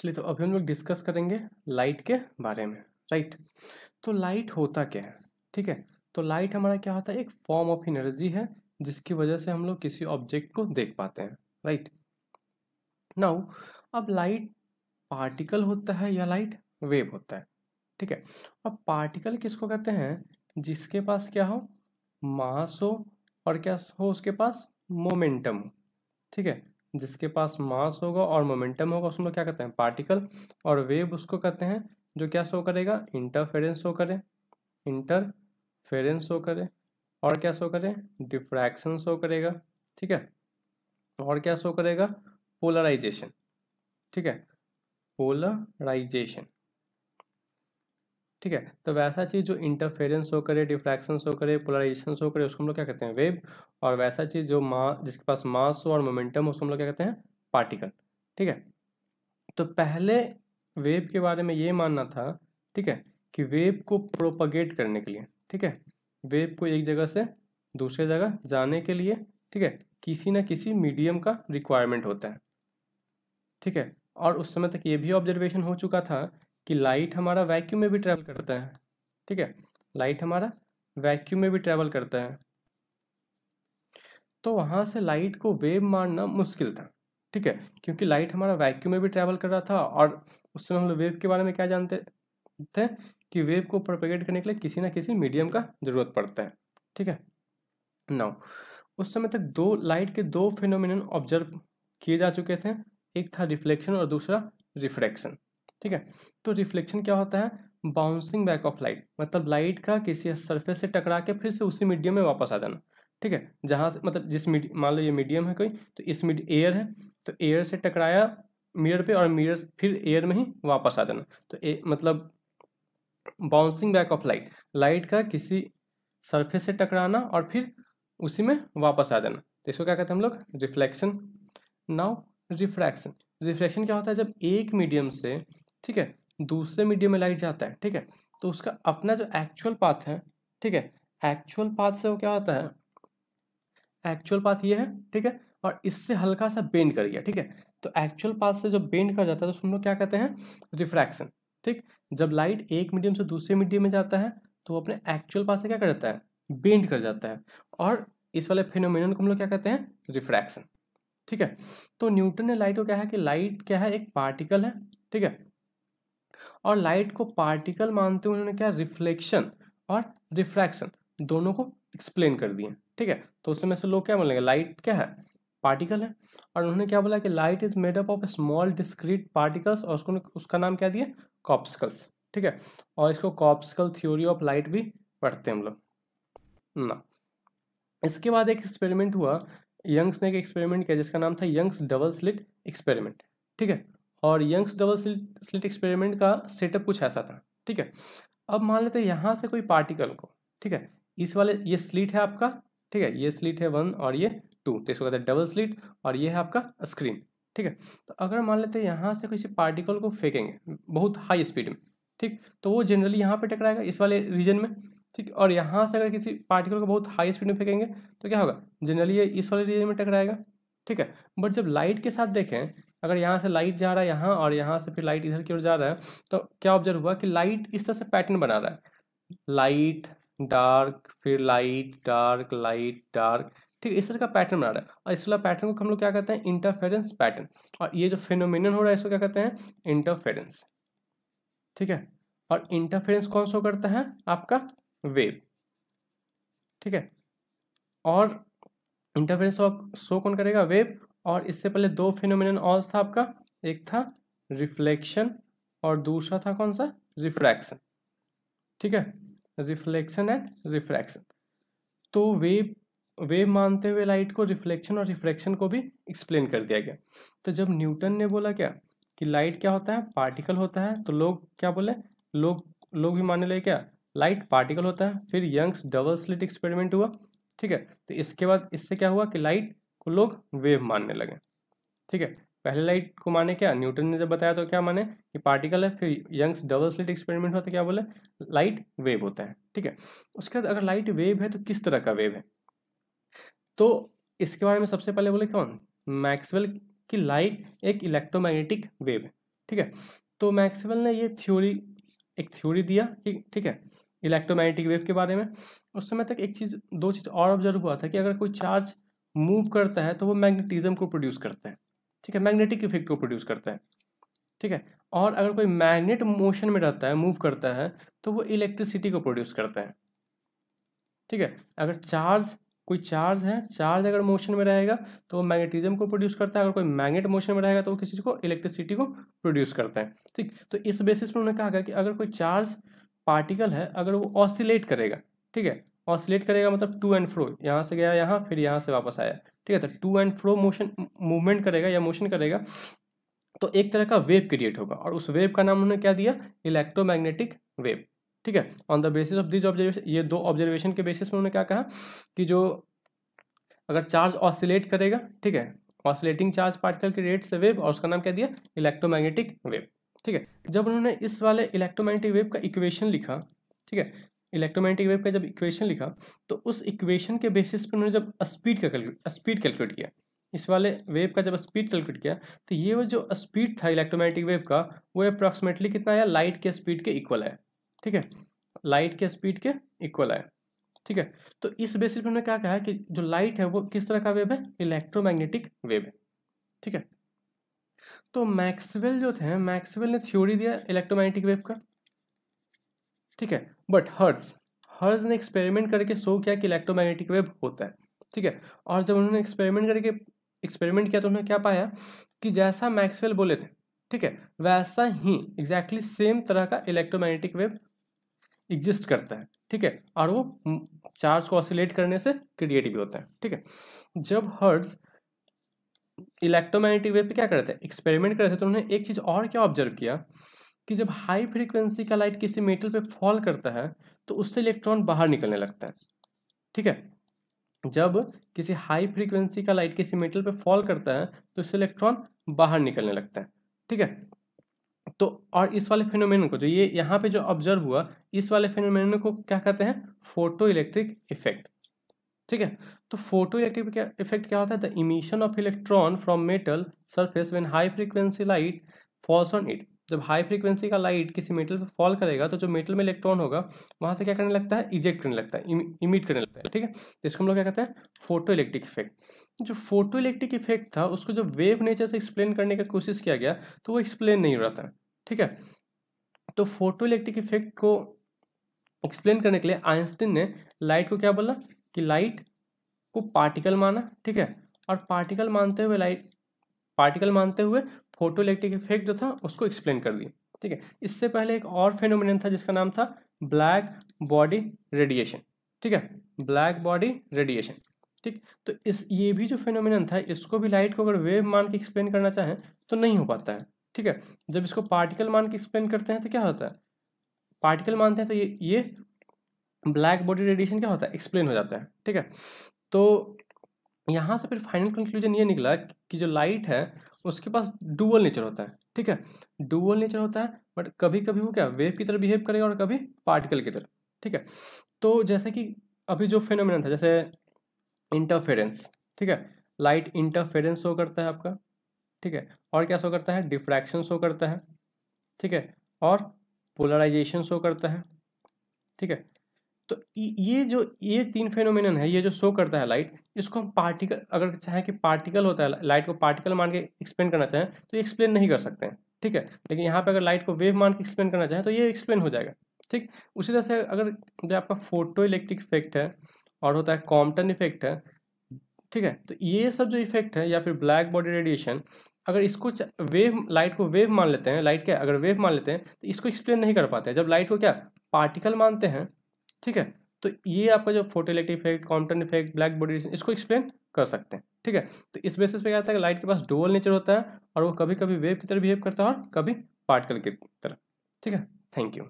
चलिए तो अभी हम लोग डिस्कस करेंगे लाइट के बारे में, राइट। तो लाइट होता क्या है, ठीक है। तो लाइट हमारा क्या होता है, एक फॉर्म ऑफ एनर्जी है जिसकी वजह से हम लोग किसी ऑब्जेक्ट को देख पाते हैं, राइट। नाउ अब लाइट पार्टिकल होता है या लाइट वेव होता है, ठीक है। अब पार्टिकल किसको कहते हैं, जिसके पास क्या हो, मास हो और क्या हो, उसके पास मोमेंटम हो, ठीक है। जिसके पास मास होगा और मोमेंटम होगा उसको हम लोग क्या कहते हैं, पार्टिकल। और वेव उसको कहते हैं जो क्या शो करेगा, इंटरफेरेंस शो करे, इंटरफेरेंस शो करे, और क्या शो करे, डिफ्रैक्शन शो करेगा, ठीक है। और क्या शो करेगा, पोलराइजेशन, ठीक है, पोलराइजेशन, ठीक है। तो वैसा चीज़ जो इंटरफेरेंस शो करे, डिफ्रैक्शन शो करे, पोलराइजेशन शो करे, उसको हम लोग क्या कहते हैं, वेव। और वैसा चीज़ जो जिसके पास मास हो और मोमेंटम हो उसको हम लोग क्या कहते हैं, पार्टिकल, ठीक है। तो पहले वेव के बारे में ये मानना था, ठीक है, कि वेव को प्रोपगेट करने के लिए, ठीक है, वेव को एक जगह से दूसरे जगह जाने के लिए, ठीक है, किसी ना किसी मीडियम का रिक्वायरमेंट होता है, ठीक है। और उस समय तक ये भी ऑब्जर्वेशन हो चुका था कि लाइट हमारा वैक्यूम में भी ट्रैवल करता है, ठीक है, लाइट हमारा वैक्यूम में भी ट्रैवल करता है। तो वहाँ से लाइट को वेव मानना मुश्किल था, ठीक है, क्योंकि लाइट हमारा वैक्यूम में भी ट्रैवल कर रहा था। और उस समय हम लोग वेव के बारे में क्या जानते थे कि वेव को प्रोपेगेट करने के लिए किसी ना किसी मीडियम का जरूरत पड़ता है, ठीक है। नाउ उस समय तक दो लाइट के दो फिनोमिनन ऑब्जर्व किए जा चुके थे, एक था रिफ्लेक्शन और दूसरा रिफ्रैक्शन, ठीक है। तो रिफ्लेक्शन क्या होता है, बाउंसिंग बैक ऑफ लाइट, मतलब लाइट का किसी सरफेस से टकरा के फिर से उसी मीडियम में वापस आ जाना, ठीक है। जहाँ से मतलब मान लो ये मीडियम है कोई, तो इस एयर है, तो एयर से टकराया मिरर पे और मिरर फिर एयर में ही वापस आ जाना। तो मतलब bouncing back of light, light का किसी सरफेस से टकराना और फिर उसी में वापस आ जाना, तो इसको क्या कहते हैं हम लोग, रिफ्लेक्शन। नाउ रिफ्रैक्शन, रिफ्रैक्शन क्या होता है, जब एक मीडियम से, ठीक है, दूसरे मीडियम में लाइट जाता है, ठीक है, तो उसका अपना जो एक्चुअल पाथ है, ठीक है, एक्चुअल पाथ से वो क्या होता है, एक्चुअल पाथ ये है, ठीक है, और इससे हल्का सा बेंड कर गया, ठीक है। तो एक्चुअल पाथ से जब बेंड कर जाता है तो हम लोग क्या कहते हैं, रिफ्रैक्शन, ठीक। जब लाइट एक मीडियम से दूसरे मीडियम में जाता है तो वो अपने एक्चुअल पाथ से क्या कर जाता है, बेंड कर जाता है, और इस वाले फिनोमिनन को हम लोग क्या कहते हैं, रिफ्रैक्शन, ठीक है। तो न्यूटन ने लाइट को क्या है कि लाइट क्या है, एक पार्टिकल है, ठीक है। और लाइट को पार्टिकल मानते हुए उन्होंने क्या, रिफ्लेक्शन और रिफ्रैक्शन दोनों को एक्सप्लेन कर दिए, ठीक है। तो उसमें से लोग क्या बोलेंगे, लाइट क्या है, पार्टिकल है। और उन्होंने क्या बोला कि light is made up of small discrete particles, और उसका नाम क्या दिया, कॉर्पस्कल्स, ठीक है। और इसको कॉर्पस्कल थ्योरी ऑफ लाइट भी पढ़ते हैं हम लोग ना। इसके बाद एक एक्सपेरिमेंट हुआ, यंग्स ने एक एक्सपेरिमेंट किया जिसका नाम था यंग्स डबल स्लिट एक्सपेरिमेंट, ठीक है। और यंग्स डबल स्लिट एक्सपेरिमेंट का सेटअप कुछ ऐसा था, ठीक है। अब मान लेते हैं यहाँ से कोई पार्टिकल को, ठीक है, इस वाले ये स्लिट है आपका, ठीक है, ये स्लिट है 1 और ये 2, तो इसको कहते हैं डबल स्लिट, और ये है आपका स्क्रीन, ठीक है। तो अगर मान लेते हैं यहाँ से किसी पार्टिकल को फेंकेंगे बहुत हाई स्पीड में, ठीक, तो वो जनरली यहाँ पे टकराएगा इस वाले रीजन में, ठीक। और यहाँ से अगर किसी पार्टिकल को बहुत हाई स्पीड में फेंकेंगे तो क्या होगा, जनरली ये इस वाले रीजन में टकराएगा, ठीक है। बट जब लाइट के साथ देखें, अगर यहाँ से लाइट जा रहा है यहाँ और यहाँ से फिर लाइट इधर की ओर जा रहा है, तो क्या ऑब्जर्व हुआ कि लाइट इस तरह से पैटर्न बना रहा है, लाइट डार्क फिर लाइट डार्क लाइट डार्क, ठीक, इस तरह का पैटर्न बना रहा है। और इस वाला पैटर्न को हम लोग क्या कहते हैं, इंटरफेरेंस पैटर्न। और ये जो फिनोमिनन हो रहा है इसको क्या कहते हैं, इंटरफेरेंस, ठीक है। और इंटरफेरेंस कौन शो करता है, आपका वेव, ठीक है। और इंटरफेरेंस शो कौन करेगा, वेव। और इससे पहले दो फिनोमिनन और था आपका, एक था रिफ्लेक्शन और दूसरा था कौन सा, रिफ्रैक्शन, ठीक है, रिफ्लेक्शन एंड रिफ्रैक्शन। तो वेव मानते हुए लाइट को रिफ्लेक्शन और रिफ्रैक्शन को भी एक्सप्लेन कर दिया गया। तो जब न्यूटन ने बोला क्या कि लाइट क्या होता है, पार्टिकल होता है, तो लोग क्या बोले, लोग भी मानने लगे क्या, लाइट पार्टिकल होता है। फिर यंग्स डबल स्लिट एक्सपेरिमेंट हुआ, ठीक है। तो इसके बाद इससे क्या हुआ कि लाइट को लोग वेव मानने लगे, ठीक है। पहले लाइट को माने क्या, न्यूटन ने जब बताया तो क्या माने कि पार्टिकल है, फिर यंग्स डबल स्लिट एक्सपेरिमेंट हुआ तो क्या बोले, लाइट वेव होता है, ठीक है। उसके बाद अगर लाइट वेव है तो किस तरह का वेव है, तो इसके बारे में सबसे पहले बोले कौन, मैक्सवेल की लाइट एक इलेक्ट्रोमैग्नेटिक वेव है, ठीक है। तो मैक्सवेल ने ये थ्योरी, एक थ्योरी दिया कि ठीक है इलेक्ट्रोमैग्नेटिक वेव के बारे में। उस समय तक एक चीज़, दो चीज़ और ऑब्जर्व हुआ था कि अगर कोई चार्ज मूव करता है तो वो मैग्नेटिज्म को प्रोड्यूस करता है, ठीक है, मैग्नेटिक इफेक्ट को प्रोड्यूस करता है, ठीक है। और अगर कोई मैग्नेट मोशन में रहता है, मूव करता है, तो वो इलेक्ट्रिसिटी को प्रोड्यूस करता है, ठीक है। अगर चार्ज, कोई चार्ज है, चार्ज अगर मोशन में रहेगा तो वो मैग्नेटिज्म को प्रोड्यूस करता है, अगर कोई मैग्नेट मोशन में रहेगा तो वो किसी चीज़ को, इलेक्ट्रिसिटी को प्रोड्यूस करता है, ठीक। तो इस बेसिस पर उन्होंने कहा कि अगर कोई चार्ज पार्टिकल है, अगर वो ऑसिलेट करेगा, ठीक है, ऑसिलेट करेगा मतलब टू एंड फ्रो, यहाँ से गया यहाँ, फिर यहाँ से वापस आया, ठीक है, तो to and fro motion, movement करेगा या मोशन करेगा, तो एक तरह का वेव क्रिएट होगा, और उस वेव का नाम उन्होंने क्या दिया, इलेक्ट्रोमैग्नेटिक वेव, ठीक है। On the basis of this observation, ये दो ऑब्जर्वेशन के बेसिस में उन्होंने क्या कहा कि जो अगर चार्ज ऑसिलेट करेगा, ठीक है, ऑसिलेटिंग चार्ज पार्टिकल के रेट से वेव, और उसका नाम क्या दिया, इलेक्ट्रोमैग्नेटिक वेव, ठीक है। जब उन्होंने इस वाले इलेक्ट्रोमैग्नेटिक वेव का इक्वेशन लिखा, ठीक है, इलेक्ट्रोमैग्नेटिक वेव का जब इक्वेशन लिखा, तो उस इक्वेशन के बेसिस पर उन्होंने जब स्पीड कैलकुलेट किया, इस वाले वेव का जब स्पीड कैलकुलेट किया, तो ये वो जो स्पीड था इलेक्ट्रोमैग्नेटिक वेव का, वो अप्रॉक्सीमेटली कितना आया, लाइट के स्पीड के इक्वल है, ठीक है, लाइट के स्पीड के इक्वल है, ठीक है। तो इस बेसिस पे उन्होंने क्या कहा कि जो लाइट है वो किस तरह का वेव है, इलेक्ट्रोमैग्नेटिक वेव है, ठीक है। तो मैक्सवेल जो थे, मैक्सवेल ने थ्योरी दिया इलेक्ट्रोमैग्नेटिक वेव का, ठीक है, बट हर्ट्ज ने एक्सपेरिमेंट करके शो किया कि इलेक्ट्रोमैग्नेटिक वेव होता है, ठीक है। और जब उन्होंने एक्सपेरिमेंट किया तो उन्होंने क्या पाया कि जैसा मैक्सवेल बोले थे, ठीक है, वैसा ही एग्जैक्टली सेम तरह का इलेक्ट्रोमैग्नेटिक वेव एग्जिस्ट करता है, ठीक है, और वो चार्ज को ऑसिलेट करने से क्रिएट भी होता है, ठीक है। जब हर्ट्ज इलेक्ट्रोमैग्नेटिक वेव पे क्या करते हैं, एक्सपेरिमेंट करते थे, तो उन्होंने एक चीज़ और क्या ऑब्जर्व किया कि जब हाई फ्रीक्वेंसी का लाइट किसी मेटल पे फॉल करता है तो उससे इलेक्ट्रॉन बाहर निकलने लगता है, ठीक है। जब किसी हाई फ्रीक्वेंसी का लाइट किसी मेटल पे फॉल करता है तो इससे इलेक्ट्रॉन बाहर निकलने लगता है, ठीक है। तो और इस वाले फिनोमेनन को, जो ये यहाँ पे जो ऑब्जर्व हुआ, इस वाले फिनोमेनन को क्या कहते हैं, फोटो इलेक्ट्रिक इफेक्ट, ठीक है। तो फोटो इलेक्ट्रिक इफेक्ट क्या होता है, the emission of electron from metal surface when high frequency light falls on it. जब हाई फ्रीक्वेंसी का लाइट किसी मेटल पे फॉल करेगा तो जो मेटल में इलेक्ट्रॉन होगा वहां से क्या करने लगता है, इजेक्ट करने लगता है, इमिट करने लगता है, ठीक है। तो इसको हम लोग क्या कहते हैं, फोटो इलेक्ट्रिक इफेक्ट। जो फोटो इलेक्ट्रिक इफेक्ट था उसको जब वेव नेचर से एक्सप्लेन करने की कोशिश किया गया तो वो एक्सप्लेन नहीं हो रहा था, ठीक है। तो फोटो इलेक्ट्रिक इफेक्ट को एक्सप्लेन करने के लिए आइंस्टीन ने लाइट को क्या बोला कि लाइट को पार्टिकल माना, ठीक है, और पार्टिकल मानते हुए फोटो इलेक्ट्रिक इफेक्ट जो था उसको एक्सप्लेन कर दिया, ठीक है। इससे पहले एक और फेनोमेनन था जिसका नाम था ब्लैक बॉडी रेडिएशन, ठीक है, ब्लैक बॉडी रेडिएशन, ठीक। तो ये भी जो फेनोमेनन था, इसको भी लाइट को अगर वेव मान के एक्सप्लेन करना चाहें तो नहीं हो पाता है, ठीक है। जब इसको पार्टिकल मान के एक्सप्लेन करते हैं तो क्या होता है, पार्टिकल मानते हैं तो ये ब्लैक बॉडी रेडिएशन क्या होता है, एक्सप्लेन हो जाता है, ठीक है। तो यहाँ से फिर फाइनल कंक्लूजन ये निकला कि जो लाइट है उसके पास डुअल नेचर होता है, ठीक है, डुअल नेचर होता है, बट कभी कभी वो क्या वेव की तरह बिहेव करेगा और कभी पार्टिकल की तरह, ठीक है। तो जैसे कि अभी जो फिनोमेनन था, जैसे इंटरफेरेंस, ठीक है, लाइट इंटरफेरेंस शो करता है आपका, ठीक है, और क्या शो करता है, डिफ्रैक्शन शो करता है, ठीक है, और पोलराइजेशन शो करता है, ठीक है। तो ये तीन फेनोमेनन है, ये जो शो करता है लाइट, इसको हम पार्टिकल, अगर चाहें कि पार्टिकल होता है, लाइट को पार्टिकल मान के एक्सप्लेन करना चाहें तो ये एक्सप्लेन नहीं कर सकते हैं, ठीक है। लेकिन यहाँ पे अगर लाइट को वेव मान के एक्सप्लेन करना चाहें तो ये एक्सप्लेन हो जाएगा, ठीक। उसी तरह से अगर जो आपका फोटो इलेक्ट्रिक इफेक्ट है और होता है कॉम्पटन इफेक्ट है, ठीक है, तो ये सब जो इफेक्ट है या फिर ब्लैक बॉडी रेडिएशन, अगर इसको वेव, लाइट को वेव मान लेते हैं, लाइट क्या अगर वेव मान लेते हैं तो इसको एक्सप्लेन नहीं कर पाते हैं। जब लाइट को क्या पार्टिकल मानते हैं, ठीक है, तो ये आपका जो photo electric effect, Compton effect, black body radiation, इसको एक्सप्लेन कर सकते हैं, ठीक है। तो इस बेसिस पे क्या होता है कि लाइट के पास डुअल नेचर होता है और वो कभी कभी वेव की तरह बिहेव करता है और कभी पार्टिकल की तरह, ठीक है। Thank you.